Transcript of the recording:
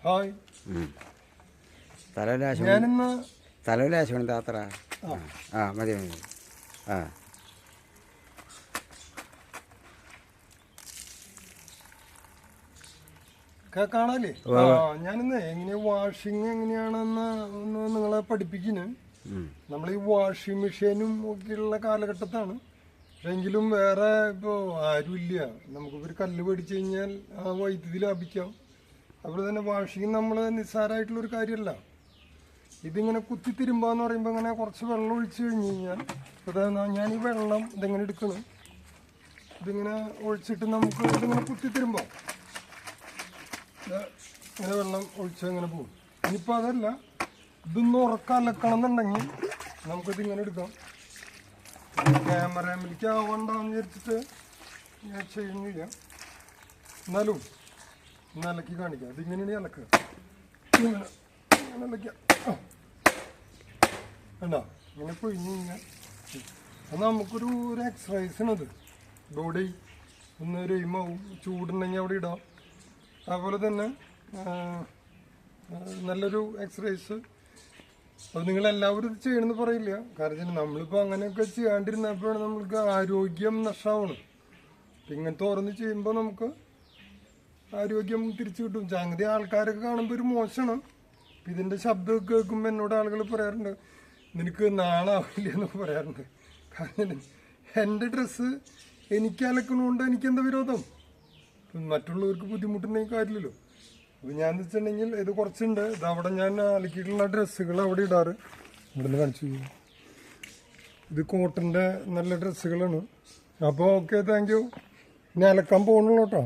Hi. തലവിലാശമാണ് താത്ര. മതി മതി. കാണാല്ലേ? ഞാനിന്ന് എങ്ങനെയാ വാഷിങ് എങ്ങനെയാണെന്ന് ഒന്ന് നിങ്ങളെ പഠിപ്പിക്കുന്നു. നമ്മൾ ഈ വാഷിംഗ് മെഷീനും ഒക്കെയുള്ള കാലഘട്ടത്താണ്. എങ്കിലും വേറെ ഇപ്പോൾ ആരുമില്ല. നമുക്കിപ്പോൾ കല്ല് മേടിച്ചു കഴിഞ്ഞാൽ ആ വൈദ്യുതി ലാഭിക്കാം. അതുപോലെ തന്നെ വാഷിംഗ് നമ്മൾ നിസ്സാരമായിട്ടുള്ളൊരു കാര്യമല്ല. ഇതിങ്ങനെ കുത്തിത്തിരുമ്പാന്ന് പറയുമ്പോൾ ഇങ്ങനെ കുറച്ച് വെള്ളം ഒഴിച്ചു കഴിഞ്ഞ് കഴിഞ്ഞാൽ ഞാൻ ഈ വെള്ളം ഇതെങ്ങനെ എടുക്കണം, ഇതിങ്ങനെ ഒഴിച്ചിട്ട് നമുക്ക് ഇതിങ്ങനെ കുത്തിത്തിരുമ്പോൾ ഇങ്ങനെ വെള്ളം ഒഴിച്ച് ഇങ്ങനെ പോകും. ഇനിയിപ്പോൾ അതല്ല, ഇതൊന്ന് ഉറക്കലക്കണം എന്നുണ്ടെങ്കിൽ നമുക്കിതിങ്ങനെ എടുക്കാം. ക്യാമറയിലേക്ക് ആവണ്ടെന്ന് വിചാരിച്ചിട്ട് ഞാൻ ചെയ്യുന്നില്ല. എന്നാലും ഒന്ന് അലക്കി കാണിക്കാം. അതിങ്ങനെയാണ് അലക്കുക. ഇങ്ങനെ ഇങ്ങനെ അലക്കുക. വേണ്ട ഇങ്ങനെ പൊഴിഞ്ഞ് കഴിഞ്ഞാൽ അത് നമുക്കൊരു എക്സസൈസാണത്. ബോഡി ഒന്ന് ഒരു എയിമാവും. ചൂടുണ്ടെങ്കിൽ അവിടെ ഇടാം. അതുപോലെ തന്നെ നല്ലൊരു എക്സസൈസ്. അത് നിങ്ങളെല്ലാവരും ഇത് ചെയ്യണമെന്ന് പറയില്ല. കാരണം നമ്മളിപ്പോൾ അങ്ങനെയൊക്കെ ചെയ്യാണ്ടിരുന്നപ്പോഴാണ് നമ്മൾക്ക് ആരോഗ്യം നഷ്ടമാവണം. ഇങ്ങനത്തെ ഓരോന്ന് ചെയ്യുമ്പോൾ നമുക്ക് ആരോഗ്യം തിരിച്ചു കിട്ടും. സംഗതി ആൾക്കാരൊക്കെ കാണുമ്പോൾ ഒരു മോശമാണ്. ഇതിൻ്റെ ശബ്ദമൊക്കെ കേൾക്കുമ്പോൾ എന്നോട് ആളുകൾ പറയാറുണ്ട്, നിനക്ക് നാളാവില്ല എന്നൊക്കെ പറയാറുണ്ട്. കാരണം എൻ്റെ ഡ്രസ്സ് എനിക്ക് അലക്കണോണ്ട് എനിക്കെന്താ വിരോധം? മറ്റുള്ളവർക്ക് ബുദ്ധിമുട്ടുണ്ടെങ്കിൽ കാര്യമില്ലല്ലോ. അപ്പോൾ ഞാൻ വെച്ചിട്ടുണ്ടെങ്കിൽ ഇത് കുറച്ചുണ്ട്. ഇത് അവിടെ ഞാൻ അലക്കിയിട്ടുള്ള ഡ്രസ്സുകൾ അവിടെ ഇടാറ്. ഇവിടെ നിന്ന് കാണിച്ചു. ഇത് കോട്ടൻ്റെ നല്ല ഡ്രസ്സുകളാണ്. അപ്പോൾ ഓക്കെ, താങ്ക് യു. ഇനി അലക്കാൻ പോകണല്ലോ കേട്ടോ.